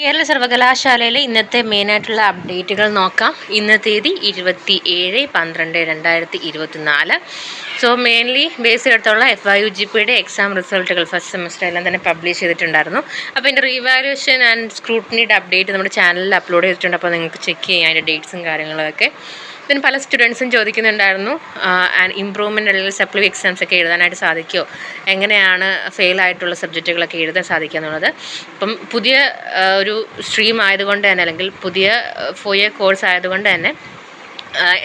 കേരള സർവകലാശാലയിലെ ഇന്നത്തെ മെയിനായിട്ടുള്ള അപ്ഡേറ്റുകൾ നോക്കാം. ഇന്നത്തെ തീയതി 27/12/2024. സോ മെയിൻലി ബേസ് ചെയ്തിട്ടുള്ള FYUGPയുടെ എക്സാം റിസൾട്ടുകൾ ഫസ്റ്റ് സെമസ്റ്റർ എല്ലാം തന്നെ പബ്ലിഷ് ചെയ്തിട്ടുണ്ടായിരുന്നു. അപ്പോൾ ഇതിൻ്റെ റീവാലുവേഷൻ ആൻഡ് സ്ക്രൂട്ടനിയുടെ അപ്ഡേറ്റ് നമ്മുടെ ചാനലിൽ അപ്ലോഡ് ചെയ്തിട്ടുണ്ട്. അപ്പോൾ നിങ്ങൾക്ക് ചെക്ക് ചെയ്യാം അതിൻ്റെ ഡേറ്റ്സും കാര്യങ്ങളൊക്കെ. പിന്നെ പല സ്റ്റുഡൻസും ചോദിക്കുന്നുണ്ടായിരുന്നു ഇമ്പ്രൂവ്മെൻ്റ് അല്ലെങ്കിൽ സപ്ലി എക്സാംസ് ഒക്കെ എഴുതാനായിട്ട് സാധിക്കുമോ, എങ്ങനെയാണ് ഫെയിൽ ആയിട്ടുള്ള സബ്ജക്റ്റുകളൊക്കെ എഴുതാൻ സാധിക്കുക എന്നുള്ളത്. ഇപ്പം പുതിയ ഒരു സ്ട്രീം ആയതുകൊണ്ട് തന്നെ അല്ലെങ്കിൽ പുതിയ 4 year കോഴ്സ് ആയതുകൊണ്ട് തന്നെ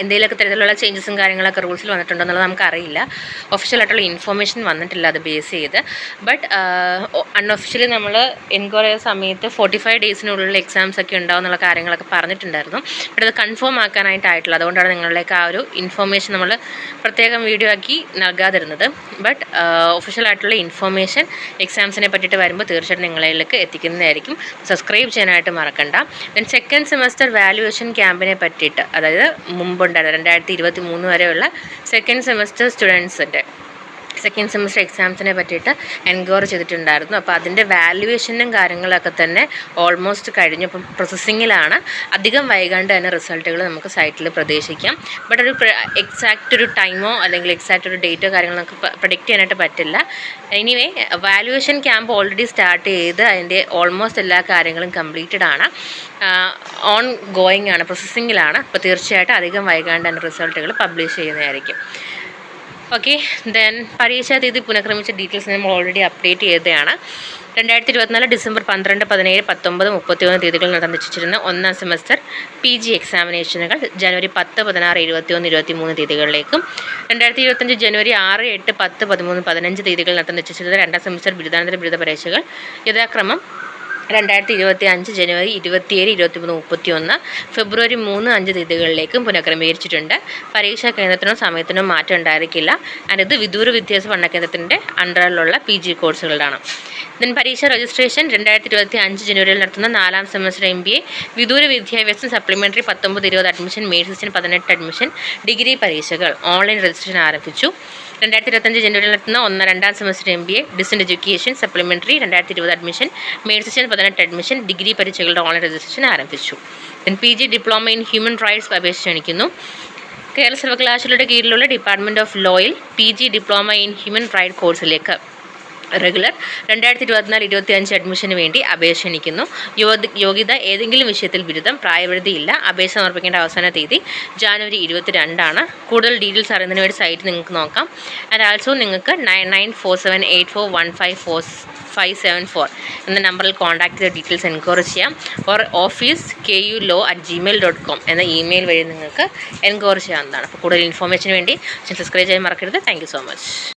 എന്തെങ്കിലുമൊക്കെ തരത്തിലുള്ള ചേഞ്ചസും കാര്യങ്ങളൊക്കെ റൂൾസിൽ വന്നിട്ടുണ്ടോ എന്നുള്ളത് നമുക്കറിയില്ല. ഒഫീഷ്യലായിട്ടുള്ള ഇൻഫോർമേഷൻ വന്നിട്ടില്ല അത് ബേസ് ചെയ്ത്. ബട്ട് അൺഒഫീഷ്യലി നമ്മൾ എൻക്വയറി ചെയ്ത സമയത്ത് 45 ഡേയ്സിനുള്ളിൽ എക്സാംസ് ഒക്കെ ഉണ്ടാവും എന്നുള്ള കാര്യങ്ങളൊക്കെ പറഞ്ഞിട്ടുണ്ടായിരുന്നു. ബട്ട് അത് കൺഫേം ആക്കാനായിട്ടായിട്ടില്ല. അതുകൊണ്ടാണ് നിങ്ങളിലേക്ക് ആ ഒരു ഇൻഫോർമേഷൻ നമ്മൾ പ്രത്യേകം വീഡിയോ ആക്കി നൽകാതിരുന്നത്. ബട്ട് ഒഫീഷ്യലായിട്ടുള്ള ഇൻഫോർമേഷൻ എക്സാംസിനെ പറ്റിയിട്ട് വരുമ്പോൾ തീർച്ചയായിട്ടും നിങ്ങളിലേക്ക് എത്തിക്കുന്നതായിരിക്കും. സബ്സ്ക്രൈബ് ചെയ്യാനായിട്ട് മറക്കണ്ട. ദെൻ സെക്കൻഡ് സെമസ്റ്റർ വാല്യുവേഷൻ ക്യാമ്പിനെ പറ്റിയിട്ട്, അതായത് മുമ്പുണ്ടായിരുന്നു 2023 വരെയുള്ള സെക്കൻഡ് സെമസ്റ്റർ സ്റ്റുഡൻസിൻ്റെ സെക്കൻഡ് സെമസ്റ്റർ എക്സാംസിനെ പറ്റിയിട്ട് എൻക്വയറി ചെയ്തിട്ടുണ്ടായിരുന്നു. അപ്പോൾ അതിൻ്റെ വാല്യുവേഷനും കാര്യങ്ങളൊക്കെ തന്നെ ഓൾമോസ്റ്റ് കഴിഞ്ഞു. അപ്പം പ്രോസസ്സിങ്ങിലാണ്. അധികം വൈകാണ്ട് തന്നെ റിസൾട്ടുകൾ നമുക്ക് സൈറ്റിൽ പ്രതീക്ഷിക്കാം. ബട്ട് ഒരു എക്സാക്റ്റ് ഒരു ടൈമോ അല്ലെങ്കിൽ എക്സാക്റ്റ് ഒരു ഡേറ്റോ കാര്യങ്ങളോ നമുക്ക് പ്രഡിക്റ്റ് ചെയ്യാനായിട്ട് പറ്റില്ല. Anyway valuation camp already start ചെയ്ത് അതിൻ്റെ ഓൾമോസ്റ്റ് എല്ലാ കാര്യങ്ങളും കംപ്ലീറ്റഡ് ആണ്, ഓൺ ഗോയിങ് ആണ്, പ്രോസസ്സിങ്ങിലാണ്. അപ്പോൾ തീർച്ചയായിട്ടും അധികം വൈകാണ്ട് തന്നെ റിസൾട്ടുകൾ പബ്ലിഷ് ചെയ്യുന്നതായിരിക്കും. ഓക്കെ. ദെൻ പരീക്ഷാ തീയതി പുനഃക്രമിച്ച ഡീറ്റെയിൽസ് നമ്മൾ ഓൾറെഡി അപ്ഡേറ്റ് ചെയ്തതാണ്. 2024 ഡിസംബർ 12, 17, 19, 31 തീയതികൾ നടത്താൻ നിശ്ചയിച്ചിരുന്ന ഒന്നാം സെമസ്റ്റർ PG എക്സാമിനേഷനുകൾ ജനുവരി 10, 16, 21, 23 തീയതികളിലേക്കും 2025 ജനുവരി 6, 8, 10, 13, 15 തീയതികൾ നടത്താൻ നിശ്ചയിച്ചിരുന്ന രണ്ടാം സെമസ്റ്റർ ബിരുദാനന്തര ബിരുദ പരീക്ഷകൾ യഥാക്രമം 2025 ജനുവരി 27, 23, 31, ഫെബ്രുവരി 3, 5 തീയതികളിലേക്കും പുനഃക്രമീകരിച്ചിട്ടുണ്ട്. പരീക്ഷാ കേന്ദ്രത്തിനോ സമയത്തിനോ മാറ്റം ഉണ്ടായിരിക്കില്ല. ആൻഡ് ഇത് വിദൂര വിദ്യാഭ്യാസ പഠന കേന്ദ്രത്തിൻ്റെ അണ്ടറിലുള്ള PG കോഴ്സുകളാണ്. ദെൻ പരീക്ഷ രജിസ്ട്രേഷൻ 2025 ജനുവരിയിൽ നടത്തുന്ന 4ാം സെമസ്റ്റർ MBA വിദൂര വിദ്യാഭ്യാസം supplementary 19-20 admission, main section 18 admission, degree പരീക്ഷകൾ ഓൺലൈൻ രജിസ്ട്രേഷൻ ആരംഭിച്ചു. 2025 ജനുവരിയിൽ നടത്തുന്ന 2ാം semester MBA distance education supplementary 2020 admission, main section 18 admission, degree പരീക്ഷകളുടെ ഓൺലൈൻ രജിസ്ട്രേഷൻ ആരംഭിച്ചു. Then PG diploma in human rights അപേക്ഷ ക്ഷണിക്കുന്നു. കേരള സർവകലാശാലയുടെ കീഴിലുള്ള ഡിപ്പാർട്ട്മെൻറ്റ് ഓഫ് ലോയിൽ PG diploma in human right കോഴ്സിലേക്ക് റെഗുലർ 2024-25 അഡ്മിഷന് വേണ്ടി അപേക്ഷ ക്ഷണിക്കുന്നു. യോഗ്യത ഏതെങ്കിലും വിഷയത്തിൽ ബിരുദം, പ്രായപരിധിയില്ല. അപേക്ഷ സമർപ്പിക്കേണ്ട അവസാന തീയതി ജനുവരി 22 കൂടുതൽ ഡീറ്റെയിൽസ് അറിയുന്നതിന് വേണ്ടി സൈറ്റ് നിങ്ങൾക്ക് നോക്കാം. ആൻഡ് ആൾസോ നിങ്ങൾക്ക് 9947841574 എന്ന നമ്പറിൽ കോൺടാക്ട് ചെയ്ത ഡീറ്റെയിൽസ് എൻക്വയറി ചെയ്യാം. ഓർ office.ku.law@gmail.com എന്ന ഇമെയിൽ വഴി നിങ്ങൾക്ക് എൻക്വയറി ചെയ്യാവുന്നതാണ്. അപ്പോൾ കൂടുതൽ ഇൻഫോർമേഷന് വേണ്ടി സബ്സ്ക്രൈബ് ചെയ്യാൻ മറക്കരുത്. Thank you so much.